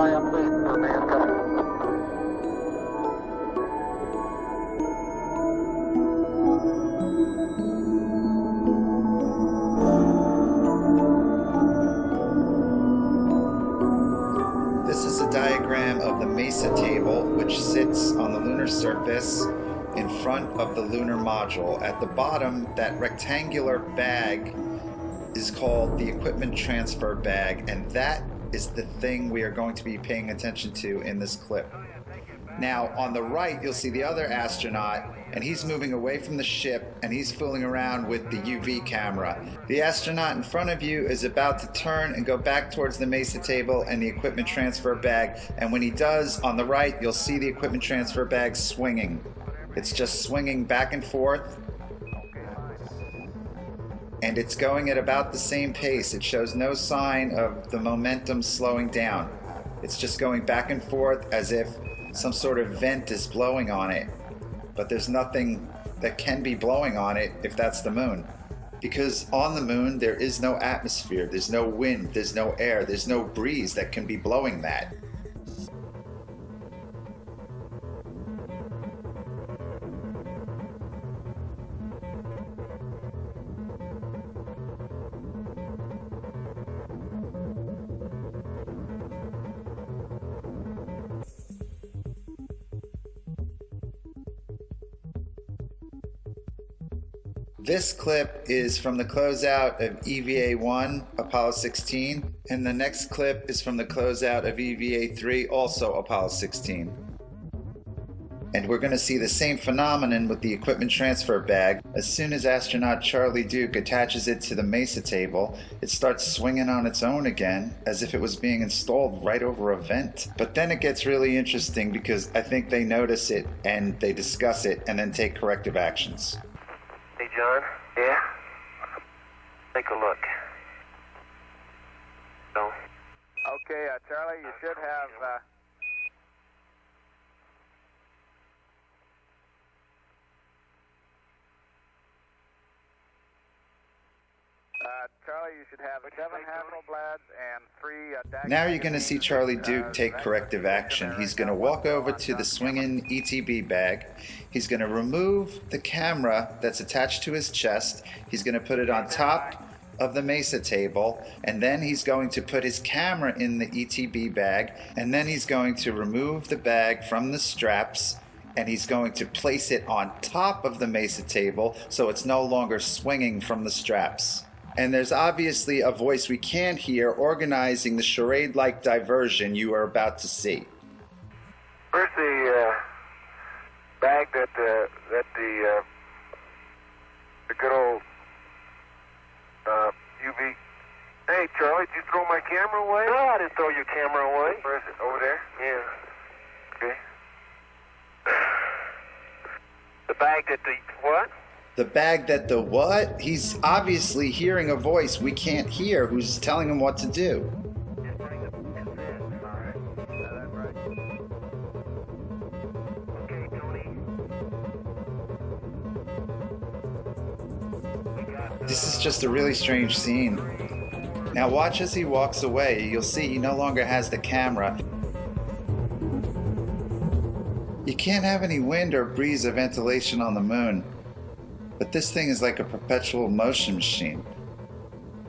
This is a diagram of the MESA table, which sits on the lunar surface in front of the lunar module. At the bottom, that rectangular bag is called the equipment transfer bag, and that is the thing we are going to be paying attention to in this clip. Now, on the right, you'll see the other astronaut, and he's moving away from the ship, and he's fooling around with the UV camera. The astronaut in front of you is about to turn and go back towards the MESA table and the equipment transfer bag, and when he does, on the right, you'll see the equipment transfer bag swinging. It's just swinging back and forth, and it's going at about the same pace. It shows no sign of the momentum slowing down. It's just going back and forth as if some sort of vent is blowing on it. But there's nothing that can be blowing on it if that's the moon. Because on the moon there is no atmosphere, there's no wind, there's no air, there's no breeze that can be blowing that. This clip is from the closeout of EVA-1, Apollo 16, and the next clip is from the closeout of EVA-3, also Apollo 16. And we're going to see the same phenomenon with the equipment transfer bag. As soon as astronaut Charlie Duke attaches it to the MESA table, it starts swinging on its own again, as if it was being installed right over a vent. But then it gets really interesting because I think they notice it and they discuss it and then take corrective actions. Hey, John? Yeah? Take a look. No? Okay, Charlie, you should have... Charlie, you should have 7 Hasselblads and 3... Now you're going to see Charlie Duke take corrective action. He's going to walk over to the swinging ETB bag. He's going to remove the camera that's attached to his chest. He's going to put it on top of the MESA table, and then he's going to put his camera in the ETB bag, and then he's going to remove the bag from the straps, and he's going to place it on top of the MESA table so it's no longer swinging from the straps. And there's obviously a voice we can't hear organizing the charade-like diversion you are about to see. Where's the bag that the good old UV... Hey, Charlie, did you throw my camera away? No, I didn't throw your camera away. Where is it? Over there? Yeah. Okay. The bag that the... what? The bag that the what? He's obviously hearing a voice we can't hear who's telling him what to do. This is just a really strange scene. Now watch as he walks away. You'll see he no longer has the camera. You can't have any wind or breeze or ventilation on the moon. But this thing is like a perpetual motion machine.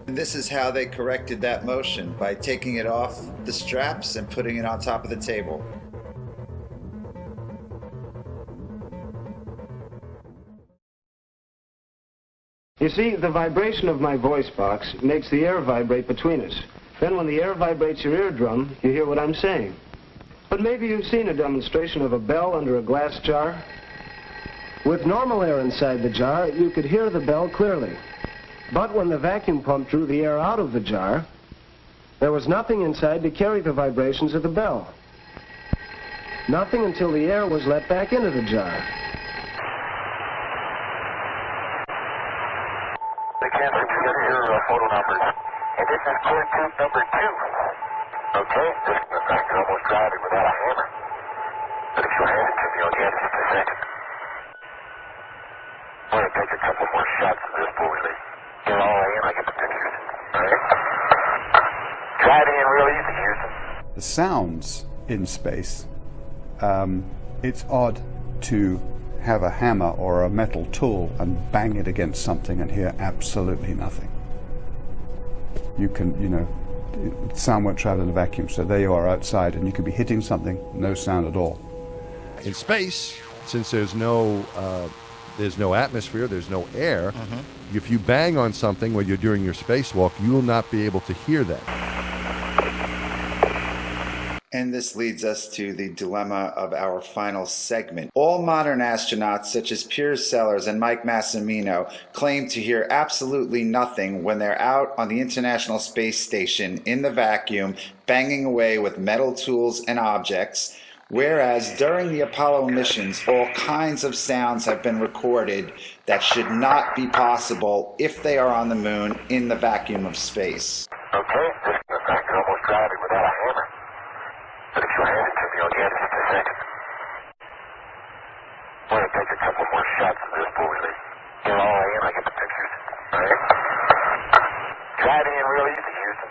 And this is how they corrected that motion, by taking it off the straps and putting it on top of the table. You see, the vibration of my voice box makes the air vibrate between us. Then when the air vibrates your eardrum, you hear what I'm saying. But maybe you've seen a demonstration of a bell under a glass jar? With normal air inside the jar, you could hear the bell clearly. But when the vacuum pump drew the air out of the jar, there was nothing inside to carry the vibrations of the bell. Nothing until the air was let back into the jar. They can't forget your photo numbers. And this is core tube number 2. Okay? I can almost drive it without a hammer. But if you'll hand it to me, I'll get it in a second. I'm going to take a couple more shots of this before we leave. Get it all in, I get the pictures. All right? Try it in real easy, Houston. The sounds in space, it's odd to have a hammer or a metal tool and bang it against something and hear absolutely nothing. You can, sound won't travel in a vacuum, so there you are outside and you could be hitting something, no sound at all. In space, since there's no atmosphere, there's no air, if you bang on something when you're doing your spacewalk, you will not be able to hear that. And this leads us to the dilemma of our final segment. All modern astronauts, such as Piers Sellers and Mike Massimino, claim to hear absolutely nothing when they're out on the International Space Station in the vacuum, banging away with metal tools and objects, whereas during the Apollo missions, all kinds of sounds have been recorded that should not be possible if they are on the moon in the vacuum of space. Okay, just the fact you're almost driving without a hammer. But if you'll hand it to me on the end of just a second. I'm going to take a couple more shots of this before we leave. Get all in, I get the pictures. All right? Driving in real easy, Houston.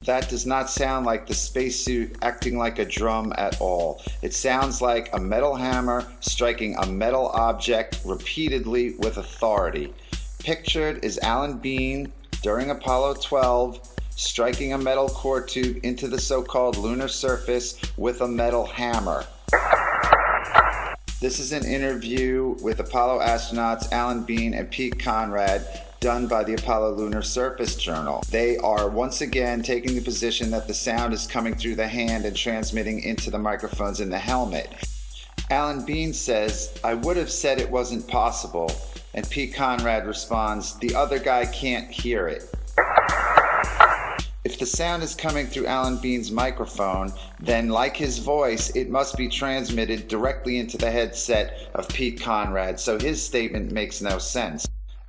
That does not sound like the spacesuit acting like a drum at all. It sounds like a metal hammer striking a metal object repeatedly with authority. Pictured is Alan Bean during Apollo 12 striking a metal core tube into the so-called lunar surface with a metal hammer. This is an interview with Apollo astronauts Alan Bean and Pete Conrad done by the Apollo Lunar Surface Journal. They are once again taking the position that the sound is coming through the hand and transmitting into the microphones in the helmet. Alan Bean says, "I would have said it wasn't possible," and Pete Conrad responds, "The other guy can't hear it." If the sound is coming through Alan Bean's microphone, then like his voice, it must be transmitted directly into the headset of Pete Conrad, so his statement makes no sense.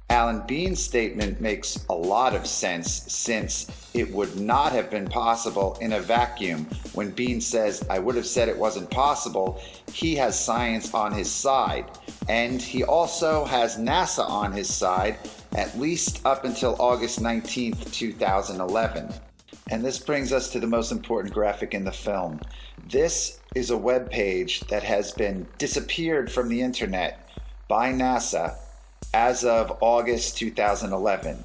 Alan Bean's statement makes a lot of sense, since it would not have been possible in a vacuum. When Bean says, "I would have said it wasn't possible," he has science on his side. And he also has NASA on his side, at least up until August 19th, 2011. And this brings us to the most important graphic in the film. This is a web page that has been disappeared from the internet by NASA as of August 2011.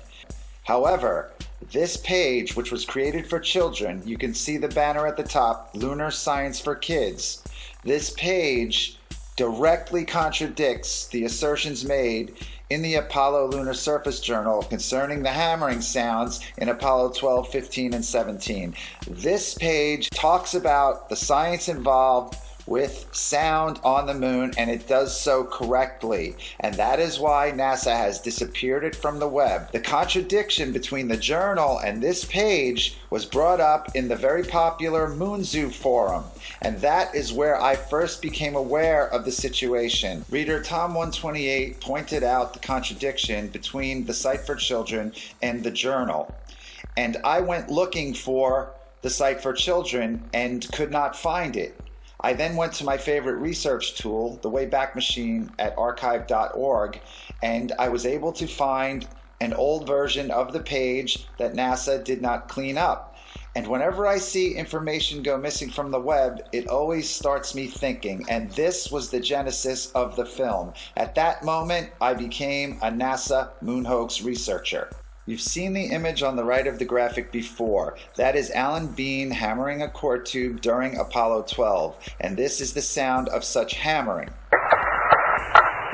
However, this page, which was created for children, you can see the banner at the top, Lunar Science for Kids. This page directly contradicts the assertions made in the Apollo Lunar Surface Journal concerning the hammering sounds in Apollo 12, 15, and 17. This page talks about the science involved with sound on the moon, and it does so correctly. And that is why NASA has disappeared it from the web. The contradiction between the journal and this page was brought up in the very popular Moon Zoo forum. And that is where I first became aware of the situation. Reader Tom128 pointed out the contradiction between the site for children and the journal. And I went looking for the site for children and could not find it. I then went to my favorite research tool, the Wayback Machine at archive.org, and I was able to find an old version of the page that NASA did not clean up. And whenever I see information go missing from the web, it always starts me thinking, and this was the genesis of the film. At that moment, I became a NASA moon hoax researcher. You've seen the image on the right of the graphic before. That is Alan Bean hammering a core tube during Apollo 12, and this is the sound of such hammering.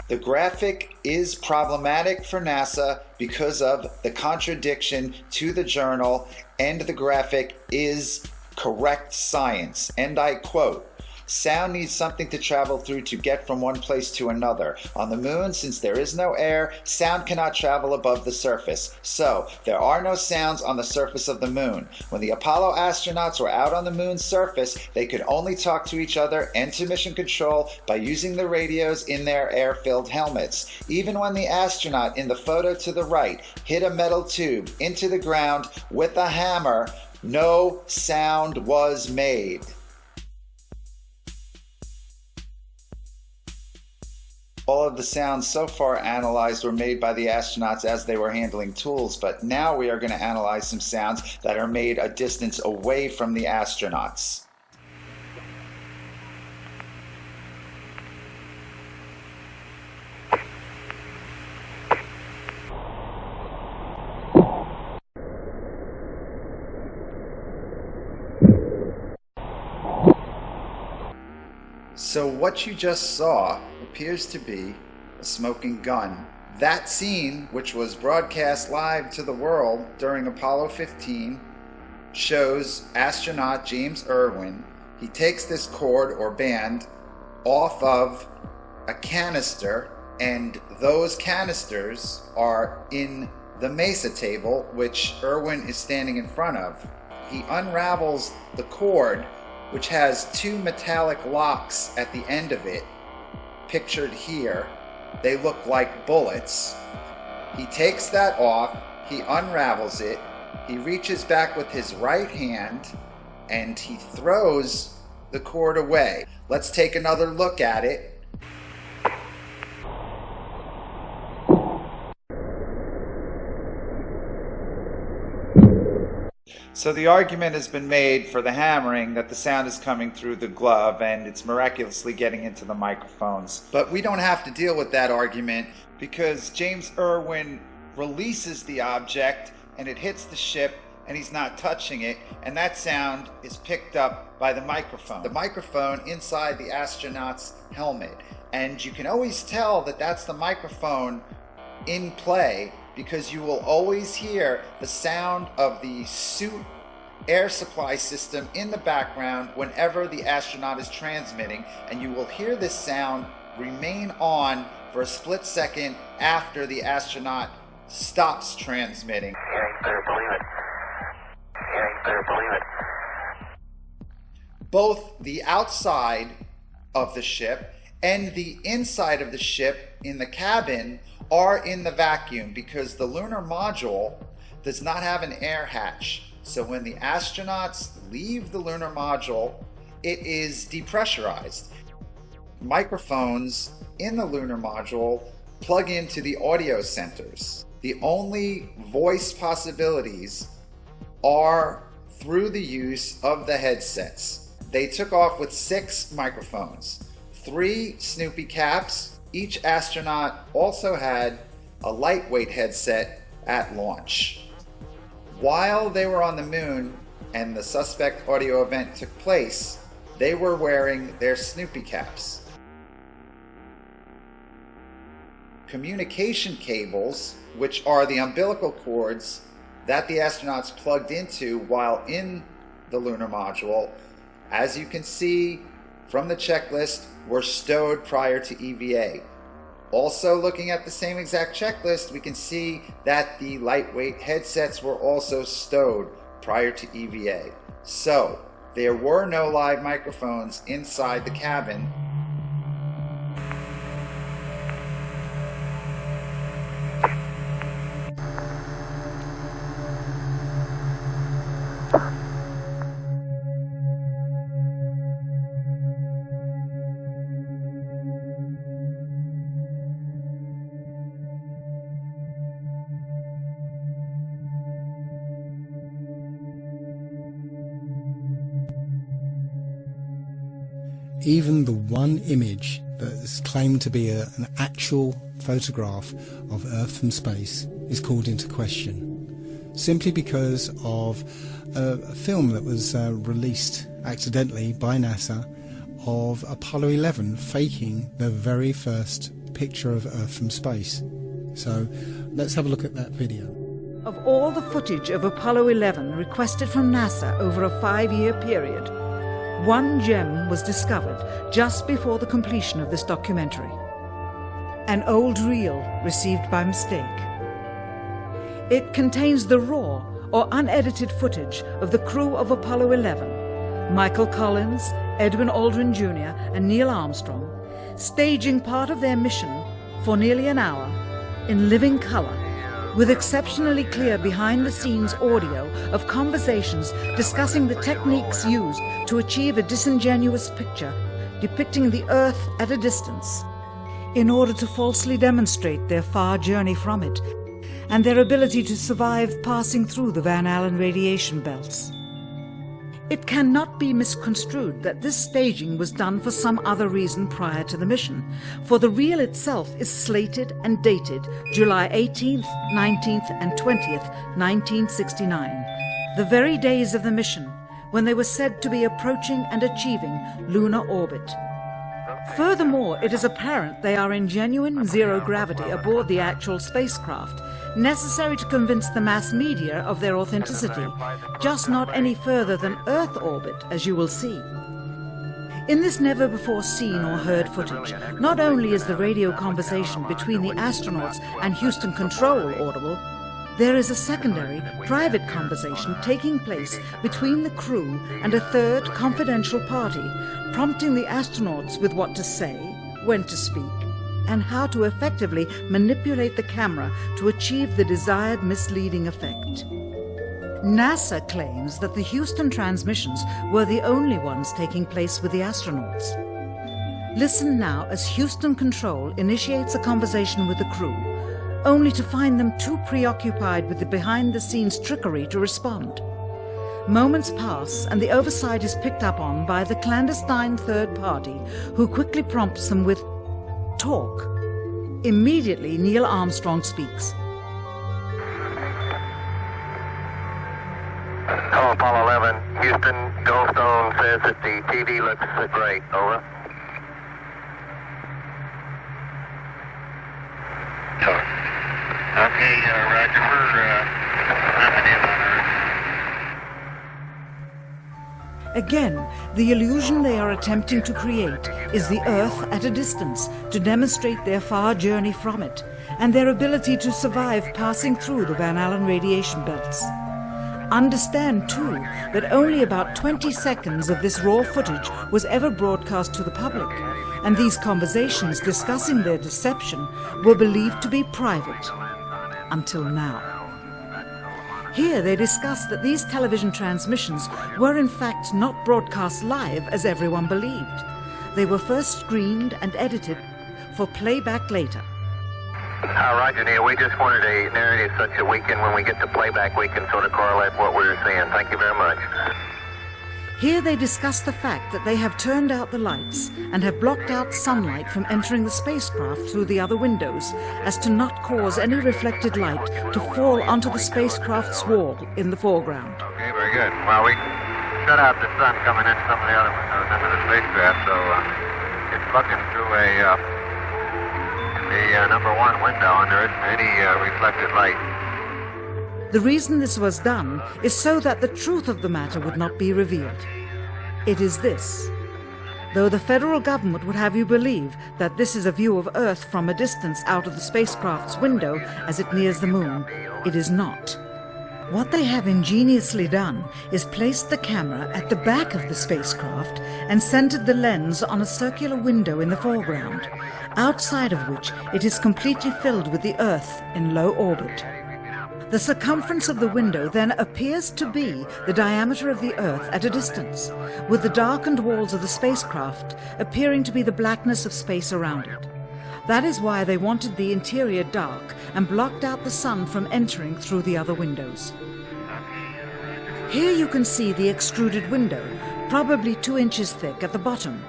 The graphic is problematic for NASA because of the contradiction to the journal, and the graphic is correct science. And I quote, "Sound needs something to travel through to get from one place to another. On the moon, since there is no air, sound cannot travel above the surface. So, there are no sounds on the surface of the moon. When the Apollo astronauts were out on the moon's surface, they could only talk to each other and to mission control by using the radios in their air-filled helmets. Even when the astronaut in the photo to the right hit a metal tube into the ground with a hammer, no sound was made." All of the sounds so far analyzed were made by the astronauts as they were handling tools, but now we are going to analyze some sounds that are made a distance away from the astronauts. So what you just saw appears to be a smoking gun. That scene, which was broadcast live to the world during Apollo 15, shows astronaut James Irwin. He takes this cord or band off of a canister, and those canisters are in the MESA table, which Irwin is standing in front of. He unravels the cord, which has two metallic locks at the end of it, pictured here. They look like bullets. He takes that off, he unravels it, he reaches back with his right hand, and he throws the cord away. Let's take another look at it. So the argument has been made for the hammering that the sound is coming through the glove and it's miraculously getting into the microphones. But we don't have to deal with that argument because James Irwin releases the object and it hits the ship and he's not touching it, and that sound is picked up by the microphone inside the astronaut's helmet. And you can always tell that that's the microphone in play because you will always hear the sound of the suit air supply system in the background whenever the astronaut is transmitting, and you will hear this sound remain on for a split second after the astronaut stops transmitting. Yeah, you better believe it. Yeah, you better believe it. Both the outside of the ship and the inside of the ship in the cabin are in the vacuum because the lunar module does not have an air hatch. So when the astronauts leave the lunar module, it is depressurized. Microphones in the lunar module plug into the audio centers. The only voice possibilities are through the use of the headsets. They took off with 6 microphones, 3 Snoopy caps. Each astronaut also had a lightweight headset at launch. While they were on the moon and the suspect audio event took place, they were wearing their Snoopy caps. Communication cables, which are the umbilical cords that the astronauts plugged into while in the lunar module, as you can see from the checklist, were stowed prior to EVA. Also, looking at the same exact checklist, we can see that the lightweight headsets were also stowed prior to EVA. So, there were no live microphones inside the cabin. Even the one image that is claimed to be an actual photograph of Earth from space is called into question, simply because of a film that was released accidentally by NASA of Apollo 11 faking the very first picture of Earth from space. So let's have a look at that video. Of all the footage of Apollo 11 requested from NASA over a 5-year period, one gem was discovered just before the completion of this documentary. An old reel received by mistake. It contains the raw or unedited footage of the crew of Apollo 11, Michael Collins, Edwin Aldrin Jr. and Neil Armstrong, staging part of their mission for nearly an hour in living color, with exceptionally clear behind-the-scenes audio of conversations discussing the techniques used to achieve a disingenuous picture depicting the Earth at a distance. in order to falsely demonstrate their far journey from it and their ability to survive passing through the Van Allen radiation belts. It cannot be misconstrued that this staging was done for some other reason prior to the mission, for the reel itself is slated and dated July 18th, 19th and 20th, 1969, the very days of the mission when they were said to be approaching and achieving lunar orbit. Furthermore, it is apparent they are in genuine zero gravity aboard the actual spacecraft, necessary to convince the mass media of their authenticity, just not any further than Earth orbit, as you will see. In this never-before-seen or heard footage, not only is the radio conversation between the astronauts and Houston Control audible, there is a secondary, private conversation taking place between the crew and a third confidential party, prompting the astronauts with what to say, when to speak, and how to effectively manipulate the camera to achieve the desired misleading effect. NASA claims that the Houston transmissions were the only ones taking place with the astronauts. Listen now as Houston Control initiates a conversation with the crew, only to find them too preoccupied with the behind-the-scenes trickery to respond. Moments pass and the oversight is picked up on by the clandestine third party, who quickly prompts them with talk. Immediately, Neil Armstrong speaks. Hello, Apollo 11. Houston, Goldstone says that the TV looks great. Over. Okay, Roger. We're wrapping in on Earth. Again, the illusion they are attempting to create is the Earth at a distance to demonstrate their far journey from it and their ability to survive passing through the Van Allen radiation belts. Understand, too, that only about 20 seconds of this raw footage was ever broadcast to the public, and these conversations discussing their deception were believed to be private. Until now. Here they discuss that these television transmissions were in fact not broadcast live as everyone believed. They were first screened and edited for playback later. Roger, Neil, we just wanted a narrative such that we can, when we get to playback, we can sort of correlate what we're seeing. Thank you very much. Here they discuss the fact that they have turned out the lights and have blocked out sunlight from entering the spacecraft through the other windows, as to not cause any reflected light to fall onto the spacecraft's wall in the foreground. Okay, very good. Well, we shut out the sun coming in some of the other windows into the spacecraft, so it's looking through the number one window, and there isn't any reflected light. The reason this was done is so that the truth of the matter would not be revealed. It is this. Though the federal government would have you believe that this is a view of Earth from a distance out of the spacecraft's window as it nears the moon, it is not. What they have ingeniously done is placed the camera at the back of the spacecraft and centered the lens on a circular window in the foreground, outside of which it is completely filled with the Earth in low orbit. The circumference of the window then appears to be the diameter of the Earth at a distance, with the darkened walls of the spacecraft appearing to be the blackness of space around it. That is why they wanted the interior dark and blocked out the sun from entering through the other windows. Here you can see the extruded window, probably 2 inches thick at the bottom.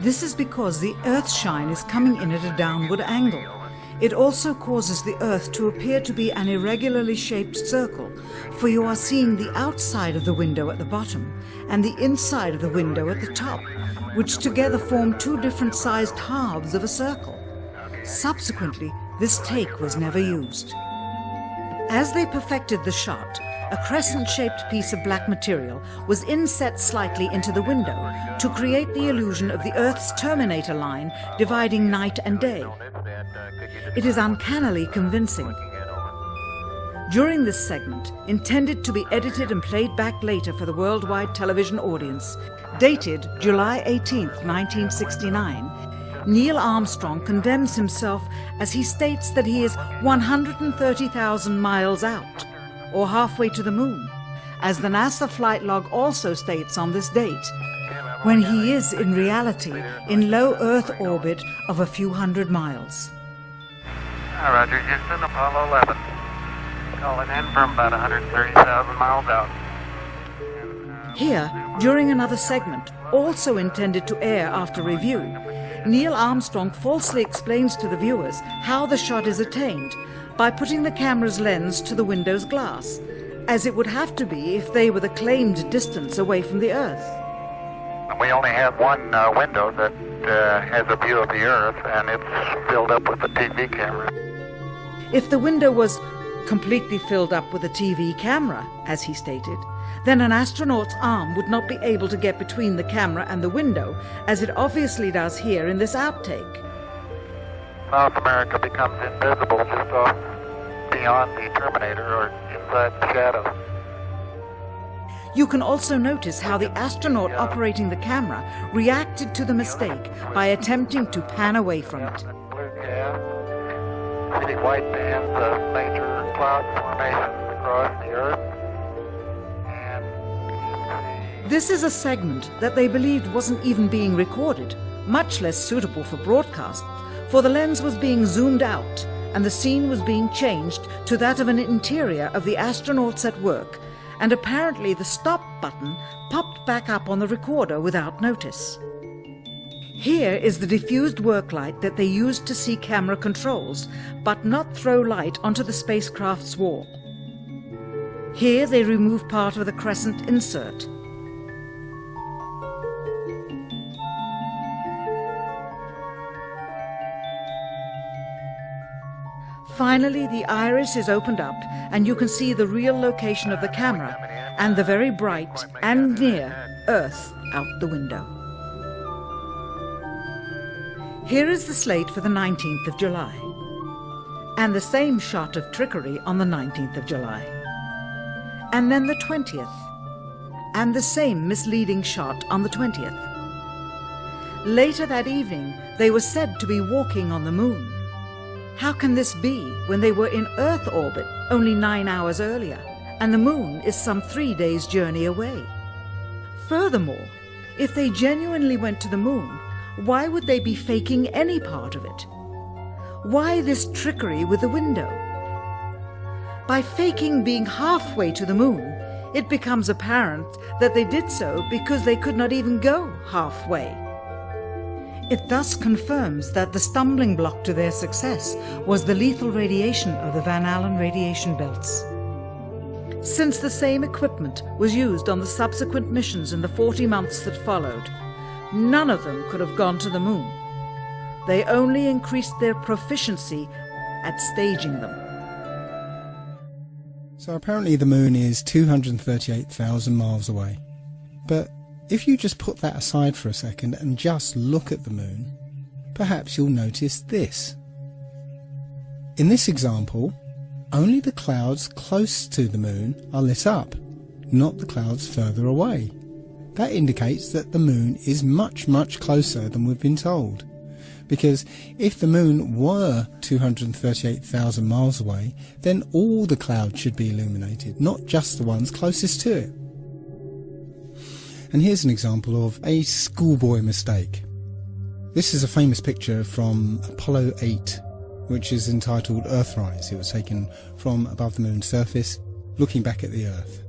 This is because the Earth's shine is coming in at a downward angle. It also causes the Earth to appear to be an irregularly shaped circle, for you are seeing the outside of the window at the bottom and the inside of the window at the top, which together form 2 different sized halves of a circle. Subsequently, this take was never used. As they perfected the shot, a crescent-shaped piece of black material was inset slightly into the window to create the illusion of the Earth's terminator line dividing night and day. It is uncannily convincing. During this segment, intended to be edited and played back later for the worldwide television audience, dated July 18, 1969, Neil Armstrong condemns himself as he states that he is 130,000 miles out, or halfway to the moon, as the NASA flight log also states on this date. when he is in reality in low Earth orbit of a few hundred miles. Roger, Houston, Apollo 11. Calling in from about 130,000 miles out. Here, during another segment, also intended to air after review, Neil Armstrong falsely explains to the viewers how the shot is attained by putting the camera's lens to the window's glass, as it would have to be if they were the claimed distance away from the Earth. We only have one window that has a view of the Earth, and it's filled up with a TV camera. If the window was completely filled up with a TV camera, as he stated, then an astronaut's arm would not be able to get between the camera and the window, as it obviously does here in this outtake. South America becomes invisible just off beyond the Terminator or inside the shadow. You can also notice how the astronaut operating the camera reacted to the mistake by attempting to pan away from it. Blue gas, city white bands of major cloud formations across the Earth. This is a segment that they believed wasn't even being recorded, much less suitable for broadcast, for the lens was being zoomed out and the scene was being changed to that of an interior of the astronauts at work, and apparently the stop button popped back up on the recorder without notice. Here is the diffused work light that they used to see camera controls, but not throw light onto the spacecraft's wall. Here they remove part of the crescent insert. Finally, the iris is opened up and you can see the real location of the camera and the very bright and near Earth out the window. Here is the slate for the 19th of July, and the same shot of trickery on the 19th of July, and then the 20th, and the same misleading shot on the 20th. Later that evening, they were said to be walking on the moon. How can this be when they were in Earth orbit only 9 hours earlier, and the moon is some 3 days' journey away? Furthermore, if they genuinely went to the moon, why would they be faking any part of it? Why this trickery with the window? By faking being halfway to the moon, it becomes apparent that they did so because they could not even go halfway. It thus confirms that the stumbling block to their success was the lethal radiation of the Van Allen radiation belts. Since the same equipment was used on the subsequent missions in the 40 months that followed, none of them could have gone to the moon. They only increased their proficiency at staging them. So apparently the moon is 238,000 miles away. But if you just put that aside for a second and just look at the moon, perhaps you'll notice this. In this example, only the clouds close to the moon are lit up, not the clouds further away. That indicates that the moon is much, much closer than we've been told. Because if the moon were 238,000 miles away, then all the clouds should be illuminated, not just the ones closest to it. And here's an example of a schoolboy mistake. This is a famous picture from Apollo 8, which is entitled Earthrise. It was taken from above the moon's surface, looking back at the Earth.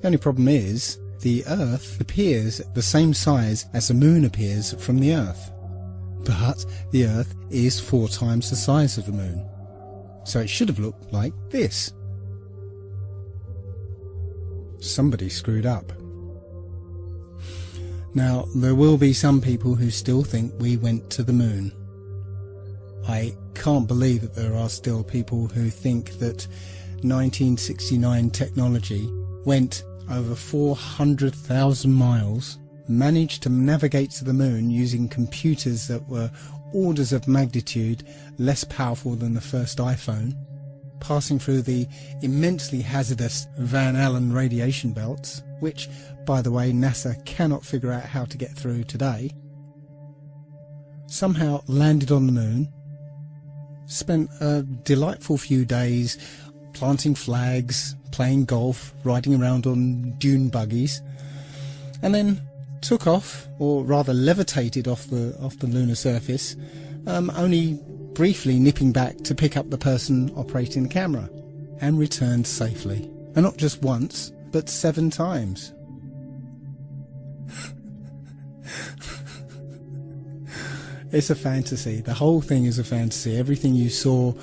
The only problem is, the Earth appears the same size as the moon appears from the Earth. But the Earth is 4 times the size of the moon. So it should have looked like this. Somebody screwed up. Now, there will be some people who still think we went to the moon. I can't believe that there are still people who think that 1969 technology went over 400,000 miles, managed to navigate to the moon using computers that were orders of magnitude less powerful than the first iPhone, passing through the immensely hazardous Van Allen radiation belts, which, by the way, NASA cannot figure out how to get through today, somehow landed on the moon, spent a delightful few days planting flags, playing golf, riding around on dune buggies, and then took off, or rather levitated off the lunar surface, only briefly nipping back to pick up the person operating the camera, and returned safely. And not just once, but 7 times. It's a fantasy. The whole thing is a fantasy. Everything you saw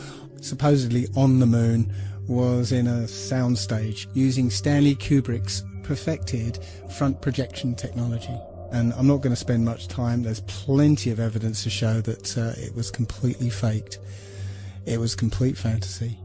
supposedly on the moon was in a soundstage using Stanley Kubrick's perfected front projection technology. And I'm not going to spend much time. There's plenty of evidence to show that it was completely faked. It was complete fantasy.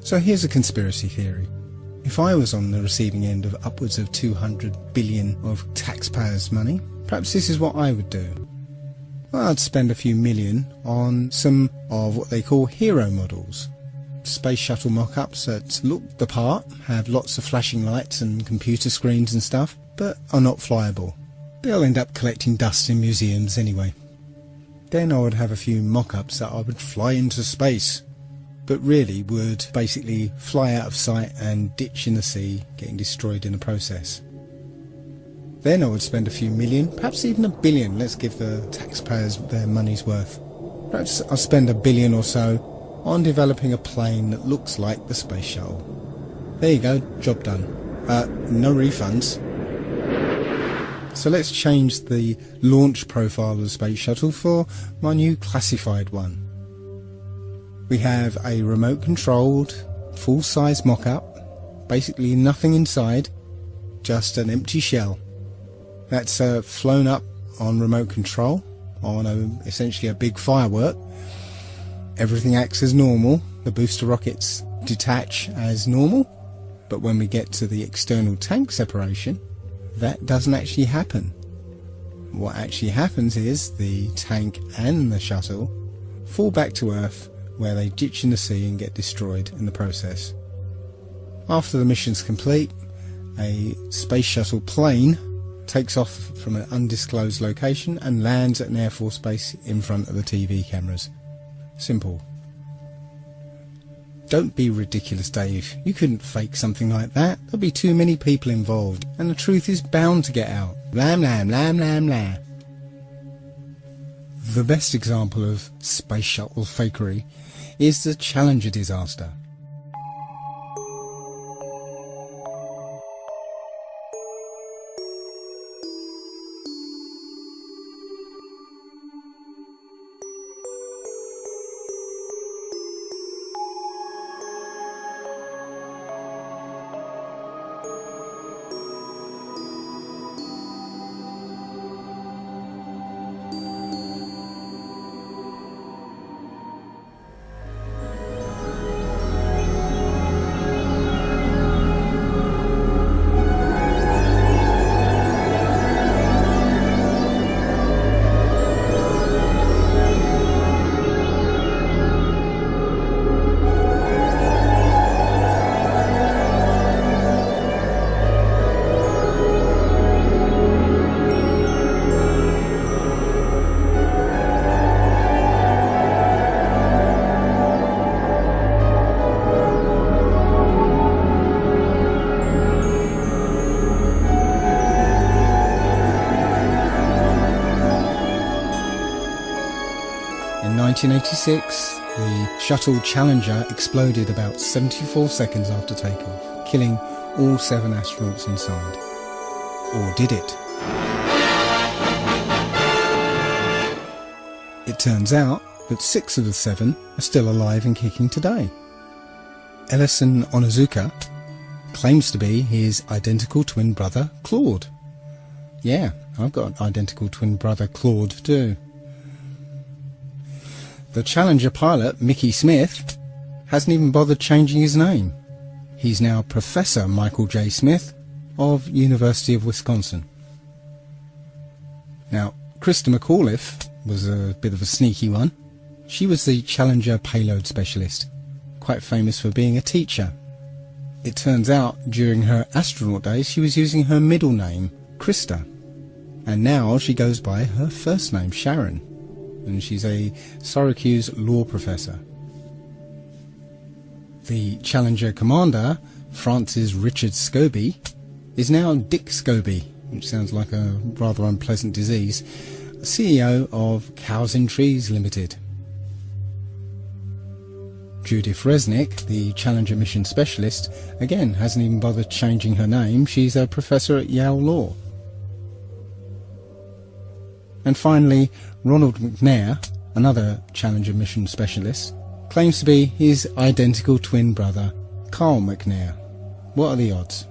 So here's a conspiracy theory. If I was on the receiving end of upwards of 200 billion of taxpayers' money, perhaps this is what I would do. Well, I'd spend a few million on some of what they call hero models. Space shuttle mock-ups that look the part, have lots of flashing lights and computer screens and stuff, but are not flyable. They'll end up collecting dust in museums anyway. Then I would have a few mock-ups that I would fly into space, but really would basically fly out of sight and ditch in the sea, getting destroyed in the process. Then I would spend a few million, perhaps even $1 billion, let's give the taxpayers their money's worth. Perhaps I'll spend $1 billion or so on developing a plane that looks like the space shuttle. There you go, job done. No refunds. So let's change the launch profile of the space shuttle for my new classified one. We have a remote-controlled, full-size mock-up, basically nothing inside, just an empty shell. That's flown up on remote control, on essentially a big firework. Everything acts as normal, the booster rockets detach as normal, but when we get to the external tank separation, that doesn't actually happen. What actually happens is the tank and the shuttle fall back to Earth, where they ditch in the sea and get destroyed in the process. After the mission's complete, a space shuttle plane takes off from an undisclosed location and lands at an Air Force base in front of the TV cameras. Simple. Don't be ridiculous, Dave. You couldn't fake something like that. There'll be too many people involved, and the truth is bound to get out. Blam, blam, blam, blam, blam. The best example of space shuttle fakery is the Challenger disaster. In 1986, the shuttle Challenger exploded about 74 seconds after takeoff, killing all 7 astronauts inside. Or did it? It turns out that 6 of the 7 are still alive and kicking today. Ellison Onizuka claims to be his identical twin brother, Claude. Yeah, I've got an identical twin brother, Claude, too. The Challenger pilot, Mickey Smith, hasn't even bothered changing his name. He's now Professor Michael J. Smith of University of Wisconsin. Now, Krista McAuliffe was a bit of a sneaky one. She was the Challenger payload specialist, quite famous for being a teacher. It turns out during her astronaut days she was using her middle name, Krista, and now she goes by her first name, Sharon, and she's a Syracuse law professor. The Challenger commander, Francis Richard Scobie, is now Dick Scobie, which sounds like a rather unpleasant disease, CEO of Cows in Trees Limited. Judith Resnick, the Challenger mission specialist, again hasn't even bothered changing her name. She's a professor at Yale Law. And finally, Ronald McNair, another Challenger mission specialist, claims to be his identical twin brother, Carl McNair. What are the odds?